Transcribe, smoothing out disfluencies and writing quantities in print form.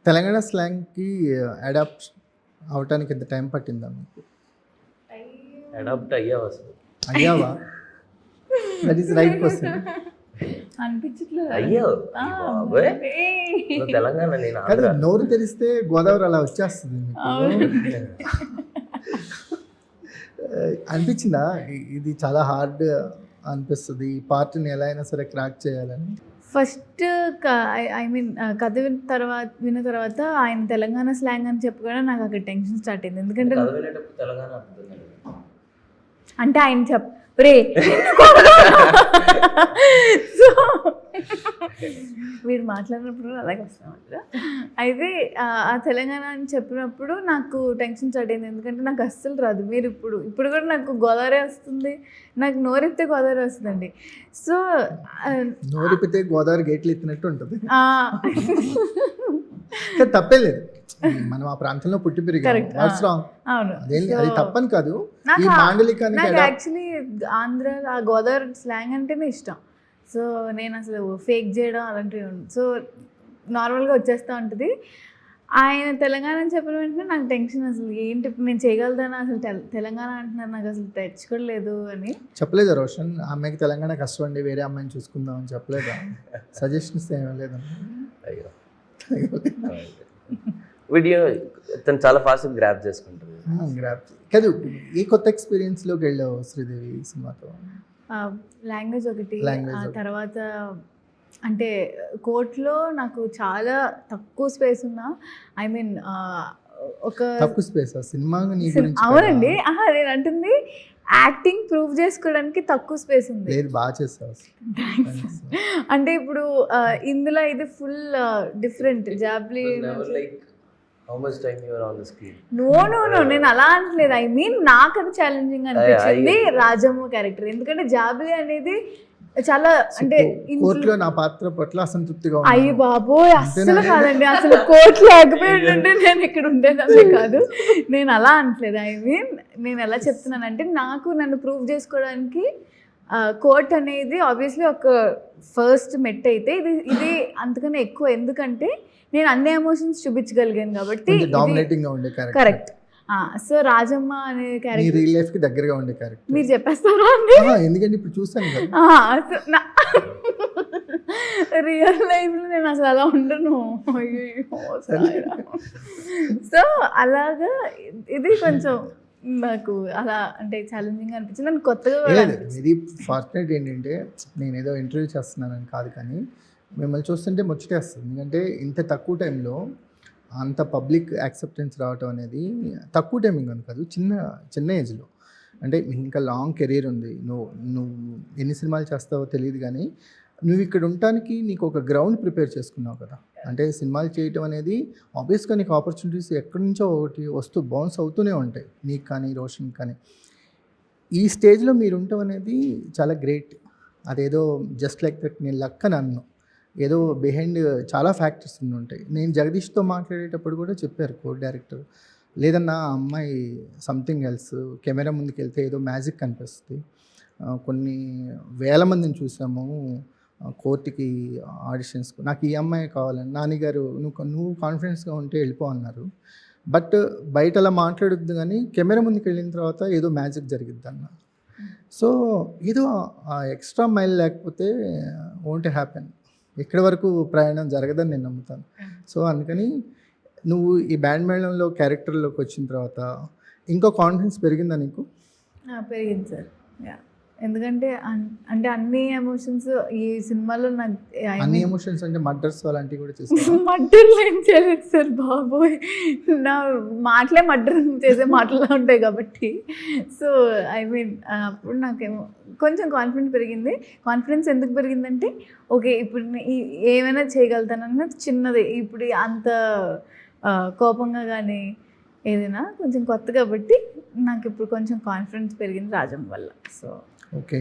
Telangana స్లాంగ్‌కి adapt అవ్వటానికి ఎంత time పట్టిందా మీకు? అడాప్ట్ అయ్యావు అసలు? అయ్యావా? That is right question. అనిపించట్లేదు. అయ్యావు బాబోయ్, నువ్వు తెలంగాణ, నేను కాదు, ఆంధ్ర. నోరు తెరిస్తే గోదావరి అలా వచ్చేస్తుంది మీకు. అనిపించిందా ఇది చాలా హార్డ్ అనిపిస్తుంది, ఈ పార్ట్ని ఎలా అయినా సరే క్రాక్ చేయాలని? ఫస్ట్ ఐ మీన్ కథ విన్న తర్వాత ఆయన తెలంగాణ స్లాంగ్ అని చెప్పగానే నాకు అక్కడ టెన్షన్ స్టార్ట్ అయింది. ఎందుకంటే కథ వినేటప్పుడు తెలంగాణ అర్థం అంటే ఆయన రే సో వీడు మాట్లాడినప్పుడు అలాగే వస్తామంట. అయితే ఆ తెలంగాణ అని చెప్పినప్పుడు నాకు టెన్షన్ స్టార్ట్ అయింది. ఎందుకంటే నాకు అస్సలు రాదు. మీరు ఇప్పుడు కూడా నాకు గోదావరి వస్తుంది, నాకు నోరెత్తే గోదావరి వస్తుందండి. సో నోరిపితే గోదావరి గేట్లు ఎత్తినట్టు ఉంటుంది. తప్పే లేదు, మనం ఆ ప్రాంతంలో పుట్టి పెరిగాం. అవును, అది తప్పని కాదు. ఈ మాండలికానికి యాక్చువల్లీ ఆంధ్ర ఆ గోదావరి స్లాంగ్ అంటేనే ఇష్టం. సో నేను అసలు ఫేక్ చేయడం అలాంటివి సో నార్మల్గా వచ్చేస్తూ ఉంటుంది. ఆయన తెలంగాణ అని చెప్పిన వెంటనే నాకు టెన్షన్, అసలు ఏంటి నేను చేయగలుగుతాను, అసలు తెలంగాణ అంటున్నారు, నాకు అసలు తెచ్చుకోలేదు అని. చెప్పలేదా రోషన్ అమ్మాయికి తెలంగాణ కష్టం అండి, వేరే అమ్మాయిని చూసుకుందాం అని చెప్పలేదా? సజెషన్స్ ఏమీ లేదా? అయ్యో వీడియో తను చాలా ఫాస్ట్గా గ్రాప్ చేసుకుంటుంది. గ్రాప్ కాదు, ఏ కొత్త ఎక్స్పీరియన్స్లోకి వెళ్ళావు శ్రీదేవి సినిమాతో? లాంగ్వేజ్ ఒకటి, ఆ తర్వాత అంటే కోర్టులో నాకు చాలా తక్కువ స్పేస్ ఉన్నా, ఐ మీన్ ఒక తక్కువ స్పేస్ సినిమా. అవునండి, నేను అంటుంది యాక్టింగ్ ప్రూవ్ చేసుకోవడానికి తక్కువ స్పేస్ ఉంది. లేదు, బాగా చేస్తావు. అంటే ఇప్పుడు ఇందులో ఇది ఫుల్ డిఫరెంట్. జాబ్లీ నో నేను అలా అనట్లేదు. ఐ మీన్ నాకు అది ఛాలెంజింగ్ అనిపించింది రాజమ్మ క్యారెక్టర్. ఎందుకంటే జాబ్లీ అనేది చాలా అంటే కోర్టులో నా పాత్ర పట్ల అసంతృప్తిగా. అయ్యి బాబోయ్, అస్సలు కాదండి, అసలు కోర్టు లేకపోయిందంటే నేను ఇక్కడ ఉండేదాన్ని కాదు. నేను అలా అనట్లేదు. ఐ మీన్ నేను ఎలా చెప్తున్నానంటే నన్ను ప్రూవ్ చేసుకోవడానికి కోర్ట్ అనేది ఆబ్వియస్లీ ఒక ఫస్ట్ మెట్ అయితే ఇది అంతకన్నా ఎక్కువ. ఎందుకంటే నేను అన్ని ఎమోషన్స్ చూపించగలిగాను కాబట్టి. కరెక్ట్. సో రాజమ్మ అనే క్యారెక్టర్ రియల్ లైఫ్ కి దగ్గరగా ఉండే క్యారెక్టర్. మీరు చెప్పేస్తారా? ఎందుకంటే ఇప్పుడు చూసాను రియల్ లైఫ్ లో నేను అసలు అలా ఉండను. సో అలాగా ఇది కొంచెం నాకు అలా అంటే ఛాలెంజింగ్ అనిపించింది. నాకు కొత్తగా వెరీ ఫార్చునేట్ ఏంటంటే నేను ఏదో ఇంటర్వ్యూ చేస్తున్నానని కాదు, కానీ మిమ్మల్ని చూస్తుంటే ముచ్చటేస్తుంది. ఎందుకంటే ఇంత తక్కువ టైంలో అంత పబ్లిక్ యాక్సెప్టెన్స్ రావటం అనేది తక్కువ టైమింగ్ అని కాదు, చిన్న ఏజ్లో. అంటే ఇంకా లాంగ్ కెరీర్ ఉంది, నువ్వు ఎన్ని సినిమాలు చేస్తావో తెలియదు, కానీ నువ్వు ఇక్కడ ఉండటానికి నీకు ఒక గ్రౌండ్ ప్రిపేర్ చేసుకున్నావు కదా. అంటే సినిమాలు చేయటం అనేది ఆబ్వియస్గా నీకు ఆపర్చునిటీస్ ఎక్కడి నుంచో ఒకటి బౌన్స్ అవుతూనే ఉంటాయి, నీకు కానీ రోషన్ కానీ. ఈ స్టేజ్లో మీరు ఉండటం అనేది చాలా గ్రేట్. అదేదో జస్ట్ లైక్ దట్ నేను లక్ అని అన్ను, ఏదో బిహైండ్ చాలా ఫ్యాక్టర్స్ ఉంటాయి. నేను జగదీష్తో మాట్లాడేటప్పుడు కూడా చెప్పారు కో డైరెక్టర్, లేదన్నా అమ్మాయి సంథింగ్ ఎల్స్, కెమెరా ముందుకు వెళ్తే ఏదో మ్యాజిక్ కనిపిస్తుంది. కొన్ని వేల మందిని చూసాము కోర్టుకి ఆడిషన్స్కు, నాకు ఈ అమ్మాయి కావాలని. నాన్నగారు నువ్వు కాన్ఫిడెన్స్గా ఉంటే వెళ్ళిపో అన్నారు. బట్ బయట అలా మాట్లాడొద్దు, కానీ కెమెరా ముందుకు వెళ్ళిన తర్వాత ఏదో మ్యాజిక్ జరిగిద్ది అన్న. సో ఏదో ఆ ఎక్స్ట్రా మైల్ లేకపోతే వోంట్ హ్యాపెన్, ఇక్కడి వరకు ప్రయాణం జరగదని నేను నమ్ముతాను. సో అందుకని నువ్వు ఈ బ్యాండ్ మేళంలో క్యారెక్టర్లోకి వచ్చిన తర్వాత ఇంకో కాన్ఫిడెన్స్ పెరిగిందా నీకు? పెరిగింది సార్. ఎందుకంటే అంటే అన్ని ఎమోషన్స్ ఈ సినిమాలో నాకు అన్ని ఎమోషన్స్ అంటే మర్డర్స్ అలాంటివి కూడా చేస్తాను. మర్డర్లు ఏం చేయలేదు సార్ బాబోయ్, నా మాటలే మర్డర్ చేసే మాటలా ఉంటాయి కాబట్టి. సో ఐ మీన్ అప్పుడు నాకేమో కొంచెం కాన్ఫిడెన్స్ ఎందుకు పెరిగిందంటే ఓకే ఇప్పుడు ఏమైనా చేయగలుగుతానన్న చిన్నది. ఇప్పుడు అంత కోపంగా కానీ ఏదైనా కొంచెం కొత్త కాబట్టి నాకు ఇప్పుడు కొంచెం కాన్ఫిడెన్స్ పెరిగింది రాజం వల్ల. So okay,